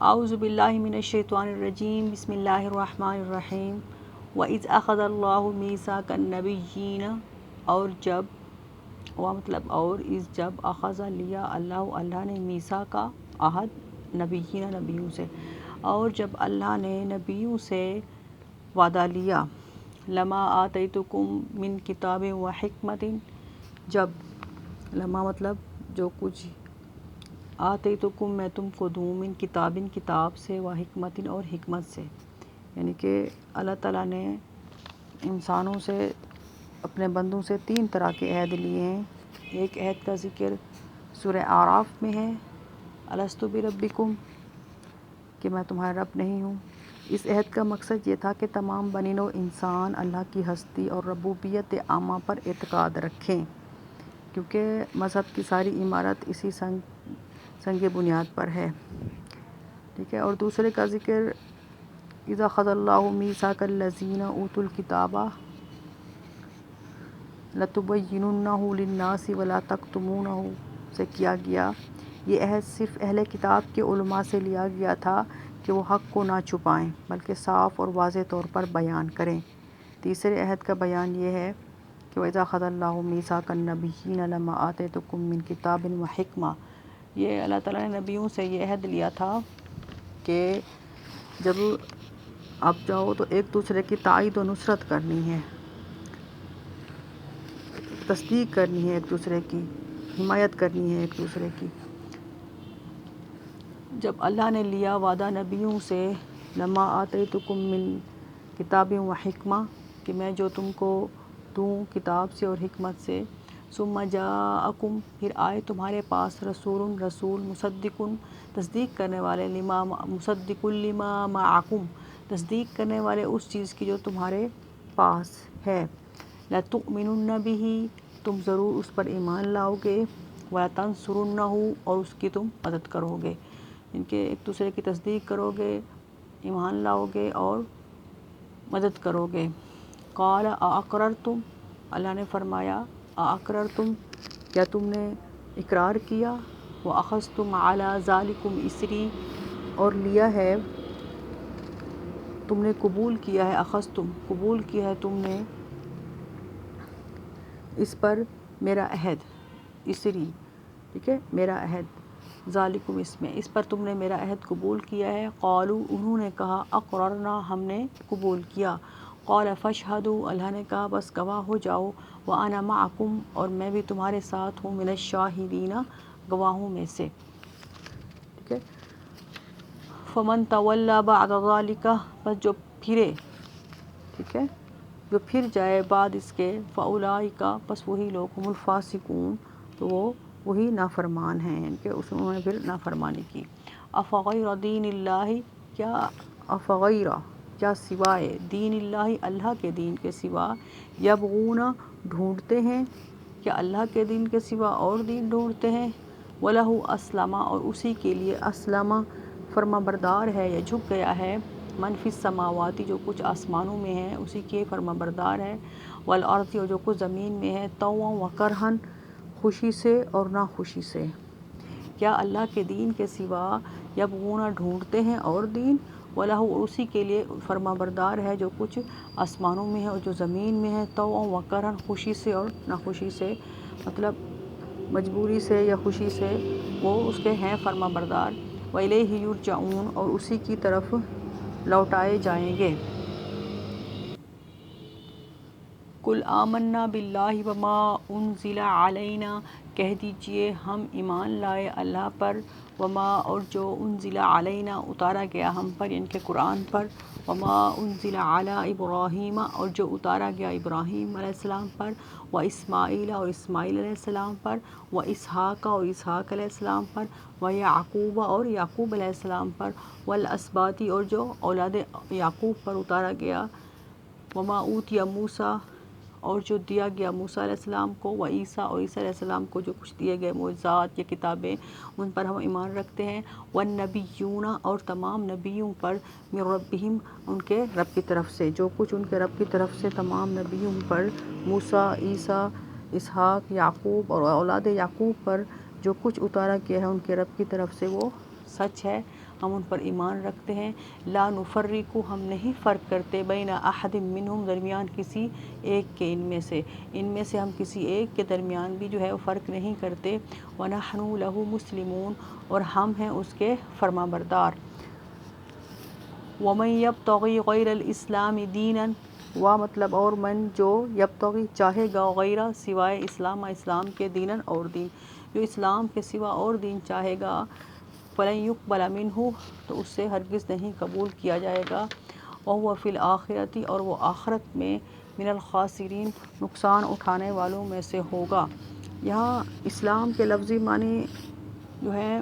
اعوذ باللہ من الشیطان الرجیم، بسم اللہ الرحمن الرحیم۔ وَإِذْ أَخَذَ اللَّهُ مِيثَاقَ النَّبِيِّينَ، اور جب اخذ لیا اللہ نے میثاق کا عہد نبیوں سے، اور جب اللہ نے نبیوں سے وعدہ لیا، لما آتیتکم من کتاب و حکمت، جو کچھ آتیتکم میں تم کو دوں، من کتاب سے، و حکمت اور حکمت سے، یعنی کہ اللہ تعالیٰ نے انسانوں سے، اپنے بندوں سے 3 طرح کے عہد لیے ہیں۔ ایک عہد کا ذکر سورہ اعراف میں ہے، الستُ بربکم، کہ میں تمہارا رب نہیں ہوں۔ اس عہد کا مقصد یہ تھا کہ تمام بنی نوع انسان اللہ کی ہستی اور ربوبیت عامہ پر اعتقاد رکھیں، کیونکہ مذہب کی ساری عمارت اسی سنگ بنیاد پر ہے، ٹھیک ہے۔ اور دوسرے کا ذکر اذا اخذ اللہ میثاق الذین اوتوا الکتاب لتبیننہ للناس ولا تکتمونہ سے کیا گیا۔ یہ عہد صرف اہل کتاب کے علماء سے لیا گیا تھا کہ وہ حق کو نہ چھپائیں بلکہ صاف اور واضح طور پر بیان کریں۔ تیسرے عہد کا بیان یہ ہے کہ وَإِذَا أَخَذَ اللَّهُ مِيثَاقَ النَّبِيِّينَ لَمَا آتَيْتُكُم مِّن كِتَابٍ وَحِكْمَةٍ، یہ اللہ تعالیٰ نے نبیوں سے یہ عہد لیا تھا کہ جب آپ جاؤ تو ایک دوسرے کی تائید و نصرت کرنی ہے، تصدیق کرنی ہے، ایک دوسرے کی حمایت کرنی ہے ایک دوسرے کی۔ جب اللہ نے لیا وعدہ نبیوں سے، لما آتیتکم من کتاب و حکمہ، کہ میں جو تم کو دوں کتاب سے اور حکمت سے، ثم جاءکم، پھر آئے تمہارے پاس رسول مصدق، تصدیق کرنے والے، مصدق لما معکم، تصدیق کرنے والے اس چیز کی جو تمہارے پاس ہے، لتؤمنن بہ، تم ضرور اس پر ایمان لاؤ گے، ولتنصرنہ، اور اس کی تم مدد کرو گے، ان کے ایک دوسرے کی تصدیق کرو گے، ایمان لاؤ گے اور مدد کرو گے۔ قال ااقررتم، اللہ نے فرمایا ااقررتم، کیا تم نے اقرار کیا، واخذتم علی ذالکم اسری، اور لیا ہے، تم نے قبول کیا ہے، اخذتم، قبول کیا ہے تم نے، اس پر میرا عہد، اسری، ٹھیک ہے، میرا عہد، ذالکم اس پر تم نے میرا عہد قبول کیا ہے۔ قالوا، انہوں نے کہا، اقررنا، ہم نے قبول کیا۔ قال فاشہدوا، اللہ نے کہا بس گواہ ہو جاؤ، وانا معکم، اور میں بھی تمہارے ساتھ ہوں، من الشاہدین، گواہوں میں سے، ٹھیک ہے۔ فمن تولی بعد ذلک، بس جو پھرے، ٹھیک ہے، جو پھر جائے بعد اس کے، فاولئک، بس وہی لوگ، هم الفاسقون، تو وہی نافرمان ہیں، یعنی کہ انہوں نے پھر نافرمانی کی۔ افغیر دین اللہ، کیا سوائے دین اللہ، اللہ کے دین کے سوا، یبغون، ڈھونڈتے ہیں، کیا اللہ کے دین کے سوا اور دین ڈھونڈتے ہیں، وَلَهُ أَسْلَمَ، اور اسی کے لیے اسلم، فرما بردار ہے یا جھک گیا ہے، من فی السماوات، جو کچھ آسمانوں میں ہے اسی کے فرما بردار ہے، والارض، اور جو کچھ زمین میں ہے، طوعا و کرہا، خوشی سے اور ناخوشی سے۔ کیا اللہ کے دین کے سوا یبغون، ڈھونڈتے ہیں اور دین، وَلَهُ، اور اسی کے لیے فرما بردار ہے جو کچھ آسمانوں میں ہے اور جو زمین میں ہے، طوعا و کرہا، خوشی سے اور ناخوشی سے، مطلب مجبوری سے یا خوشی سے وہ اس کے ہیں فرما بردار۔ وَإِلَيْهِ يُرْجَعُونَ، اور اسی کی طرف لوٹائے جائیں گے۔ قُلْ آمَنَّا بِاللَّهِ وَمَا أُنزِلَ عَلَيْنَا، کہہ دیجئے ہم ایمان لائے اللہ پر، وما، اور جو انزل علینا، اتارا گیا ہم پر، یعنی کہ قرآن پر، وما انزل علی ابراہیم، اور جو اتارا گیا ابراہیم علیہ السلام پر، و اسماعیل، اور اسماعیل علیہ السلام پر، و اسحاق، اور اسحاق علیہ السلام پر، و یعقوب، اور یعقوب علیہ السلام پر، والاسباط، اور جو اولاد یعقوب پر اتارا گیا، وما اوتی موسیٰ، اور جو دیا گیا موسیٰ علیہ السلام کو، و عیسیٰ، اور عیسیٰ علیہ السلام کو جو کچھ دیے گئے معجزات یا کتابیں، ان پر ہم ایمان رکھتے ہیں، والنبیون، اور تمام نبیوں پر، من ربہم، ان کے رب کی طرف سے، جو کچھ ان کے رب کی طرف سے تمام نبیوں پر، موسیٰ، عیسیٰ، اسحاق، یعقوب اور اولاد یعقوب پر جو کچھ اتارا گیا ہے ان کے رب کی طرف سے، وہ سچ ہے، ہم ان پر ایمان رکھتے ہیں، لا نفرق ہم نہیں فرق کرتے، بین احد منہم درمیان کسی ایک کے ان میں سے ہم کسی ایک کے درمیان بھی جو ہے وہ فرق نہیں کرتے، ونحن لہ مسلمون اور ہم ہیں اس کے فرما بردار۔ ومن یبتغی غیر الاسلام دینا مطلب اور من جو یبتغی چاہے گا غیر سوائے اسلام کے دینن اور دین، جو اسلام کے سوا اور دین چاہے گا، فلن یقبل منہ تو اس سے ہرگز نہیں قبول کیا جائے گا، وہو فی الآخرۃ اور وہ آخرت میں من الخاسرین نقصان اٹھانے والوں میں سے ہوگا۔ یہاں اسلام کے لفظی معنی جو ہے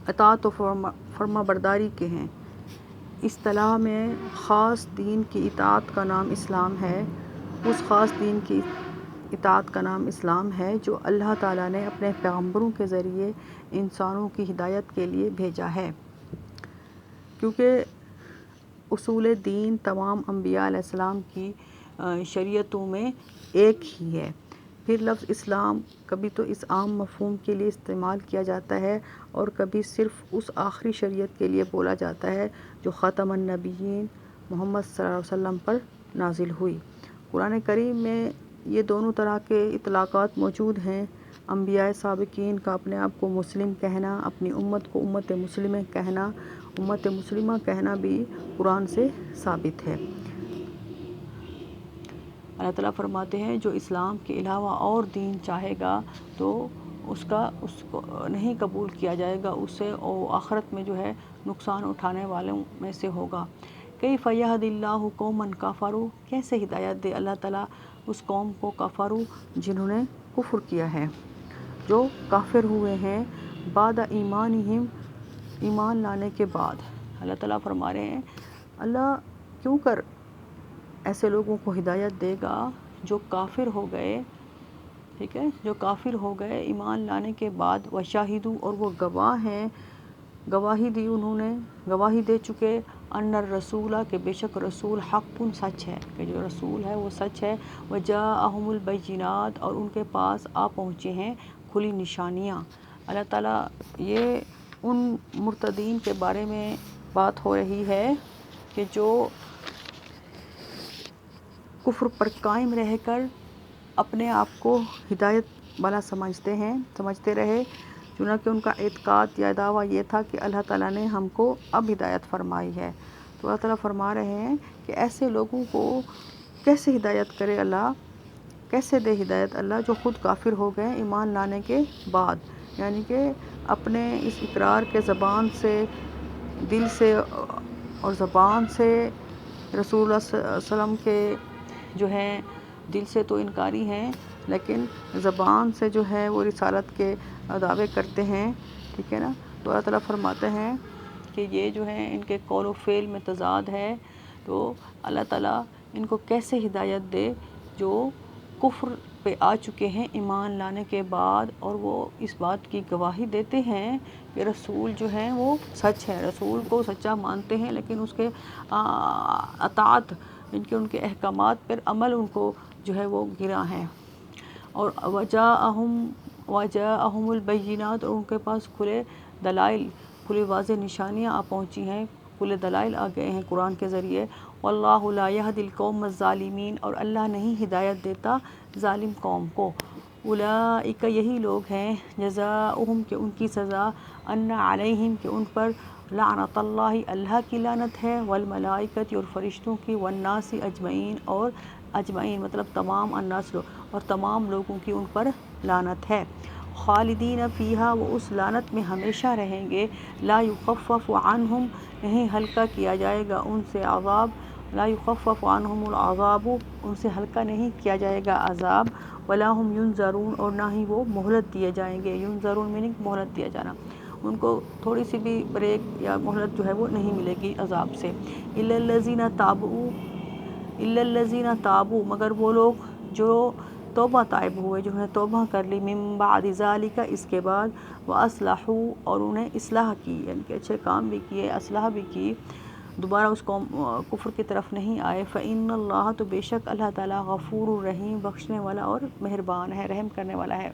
اطاعت و فرما برداری کے ہیں۔ اصطلاح میں خاص دین کی اطاعت کا نام اسلام ہے، اس خاص دین کی اطاعت کا نام اسلام ہے جو اللہ تعالیٰ نے اپنے پیغمبروں کے ذریعے انسانوں کی ہدایت کے لیے بھیجا ہے، کیونکہ اصول دین تمام انبیاء علیہ السلام کی شریعتوں میں ایک ہی ہے۔ پھر لفظ اسلام کبھی تو اس عام مفہوم کے لیے استعمال کیا جاتا ہے اور کبھی صرف اس آخری شریعت کے لیے بولا جاتا ہے جو خاتم النبیین محمد صلی اللہ علیہ وسلم پر نازل ہوئی۔ قرآن کریم میں یہ دونوں طرح کے اطلاقات موجود ہیں۔ انبیاء سابقین کا اپنے آپ کو مسلم کہنا، اپنی امت کو امت مسلمہ کہنا بھی قرآن سے ثابت ہے۔ اللہ تعالیٰ فرماتے ہیں جو اسلام کے علاوہ اور دین چاہے گا تو اس کو نہیں قبول کیا جائے گا، اسے آخرت میں جو ہے نقصان اٹھانے والوں میں سے ہوگا۔ کیف یہدی اللہ قوما کفروا کیسے ہدایت دے اللہ تعالیٰ اس قوم کو کفروا جنہوں نے کفر کیا ہے، جو کافر ہوئے ہیں، بعد ایمانہم ایمان لانے کے بعد۔ اللہ تعالیٰ فرما رہے ہیں اللہ کیوں کر ایسے لوگوں کو ہدایت دے گا جو کافر ہو گئے، ٹھیک ہے، جو کافر ہو گئے ایمان لانے کے بعد، وشاہدوا اور وہ گواہ ہیں، گواہی دے چکے، ان الرسول کہ بے شک رسول حق سچ ہے، کہ جو رسول ہے وہ سچ ہے، وجاءہم البینات اور ان کے پاس آ پہنچے ہیں کھلی نشانیاں۔ اللہ تعالیٰ یہ ان مرتدین کے بارے میں بات ہو رہی ہے کہ جو کفر پر قائم رہ کر اپنے آپ کو ہدایت والا سمجھتے رہے، چنانکہ ان کا اعتقاد یا دعویٰ یہ تھا کہ اللہ تعالیٰ نے ہم کو اب ہدایت فرمائی ہے۔ تو اللہ تعالیٰ فرما رہے ہیں کہ ایسے لوگوں کو کیسے ہدایت کرے اللہ، کیسے دے ہدایت اللہ جو خود کافر ہو گئے ایمان لانے کے بعد، یعنی کہ اپنے اس اقرار کے زبان سے، دل سے اور زبان سے رسول اللہ صلی اللہ علیہ وسلم کے جو ہے دل سے تو انکاری ہیں لیکن زبان سے جو ہے وہ رسالت کے دعوے کرتے ہیں، ٹھیک ہے نا۔ تو اللہ تعالیٰ فرماتے ہیں کہ یہ جو ہے ان کے قول و فعل میں تضاد ہے، تو اللہ تعالیٰ ان کو کیسے ہدایت دے جو کفر پہ آ چکے ہیں ایمان لانے کے بعد، اور وہ اس بات کی گواہی دیتے ہیں کہ رسول جو ہیں وہ سچ ہے، رسول کو سچا مانتے ہیں لیکن اس کے اطاعت ان کے احکامات پر عمل ان کو جو ہے وہ گرا ہے۔ اور وجاءہم البینات اور ان کے پاس کھلے دلائل، کھلی واضح نشانیاں آ پہنچی ہیں، کھلے دلائل آ گئے ہیں قرآن کے ذریعے۔ واللہ لا یہدی القوم الظالمین اور اللہ نہیں ہدایت دیتا ظالم قوم کو۔ اولئک یہی لوگ ہیں، جزاؤہم کہ ان کی سزا، ان علیہم کہ ان پر لعنت اللہ کی لعنت ہے، والملائکۃ اور فرشتوں کی، والناس اجمعین اور اجمعین مطلب تمام الناس اور تمام لوگوں کی ان پر لعنت ہے، خالدین فیہا وہ اس لعنت میں ہمیشہ رہیں گے، لا یخفف عنہم نہیں ہلکا کیا جائے گا ان سے عذاب، لا یخفف عنہم العذاب ان سے ہلکا نہیں کیا جائے گا عذاب، ولا ہم ینظرون اور نہ ہی وہ مہلت دیے جائیں گے، ینظرون میننگ مہلت دیا جانا، ان کو تھوڑی سی بھی بریک یا مہلت جو ہے وہ نہیں ملے گی عذاب سے۔ الا الذین تابوا مگر وہ لوگ جو توبہ طائب ہوئے، جنہوں نے توبہ کر لی، من بعد ذالک اس کے بعد، واصلحوا اور انہیں اصلاح کی، یعنی کہ اچھے کام بھی کیے، اصلاح بھی کی، دوبارہ اس کفر کی طرف نہیں آئے، فإن اللہ تو بے شک اللہ تعالیٰ غفور الرحیم بخشنے والا اور مہربان ہے، رحم کرنے والا ہے،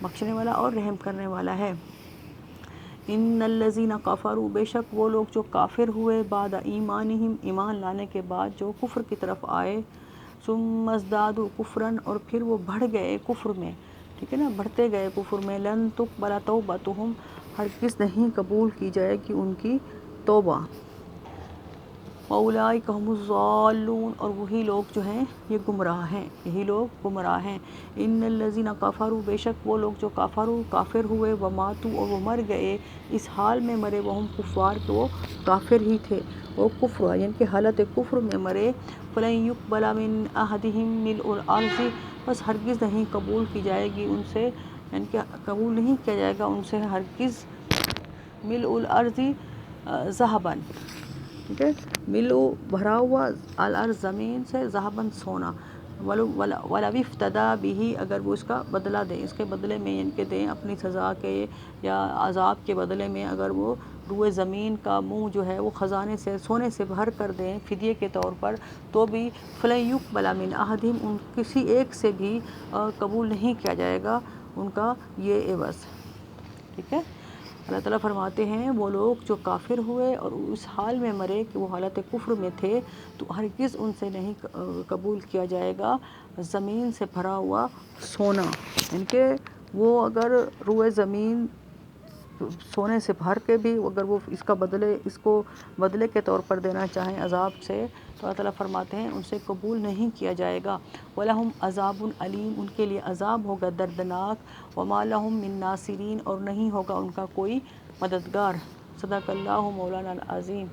بخشنے والا اور رحم کرنے والا ہے۔ ان الذین کفروا بے شک وہ لوگ جو کافر ہوئے بعد ایمانہم ایمان لانے کے بعد جو کفر کی طرف آئے، ثم ازدادوا کفرا اور پھر وہ بڑھ گئے کفر میں، ٹھیک ہے نا، بڑھتے گئے کفر میں، لن تقبل توبتہم ہرگز نہیں قبول کی جائے گی ان کی توبہ، واولئک هم الضالون اور وہی لوگ جو ہیں یہ گمراہ ہیں، یہی لوگ گمراہ ہیں، ان الذین کفروا بے شک وہ لوگ جو کافر ہوئے، وماتوا اور وہ مر گئے، اس حال میں مرے، وہم کفار کہ وہ کافر ہی تھے، وہ کفر یعنی کہ حالت کفر میں مرے، فلن یقبل من احدہم ملء الارض بس ہرگز نہیں قبول کی جائے گی ان سے، یعنی کہ قبول نہیں کیا جائے گا ان سے ہرگز، ملء الارض ذہبا، ٹھیک ہے، ملو بھرا ہوا، الارض زمین سے، ذہباً سونا، ولو افتدی بھی اگر وہ اس کا بدلہ دیں، اس کے بدلے میں یعنی کہ دیں اپنی سزا کے یا عذاب کے بدلے میں، اگر وہ روئے زمین کا منہ جو ہے وہ خزانے سے سونے سے بھر کر دیں فدیے کے طور پر، تو بھی فلن یقبل من احدہم ان کسی ایک سے بھی قبول نہیں کیا جائے گا ان کا یہ عوض، ٹھیک ہے۔ اللہ تعالیٰ فرماتے ہیں وہ لوگ جو کافر ہوئے اور اس حال میں مرے کہ وہ حالت کفر میں تھے، تو ہرگز ان سے نہیں قبول کیا جائے گا زمین سے بھرا ہوا سونا، یعنی کہ وہ اگر روئے زمین سونے سے بھر کے بھی اگر وہ اس کو بدلے کے طور پر دینا چاہیں عذاب سے، تو اللہ تعالیٰ فرماتے ہیں ان سے قبول نہیں کیا جائے گا، وَلَهُمْ عَذَابٌ علیم ان کے لیے عذاب ہوگا دردناک، وَمَا لَهُم مِّن ناصرین اور نہیں ہوگا ان کا کوئی مددگار، صدق اللہ مولانا العظیم۔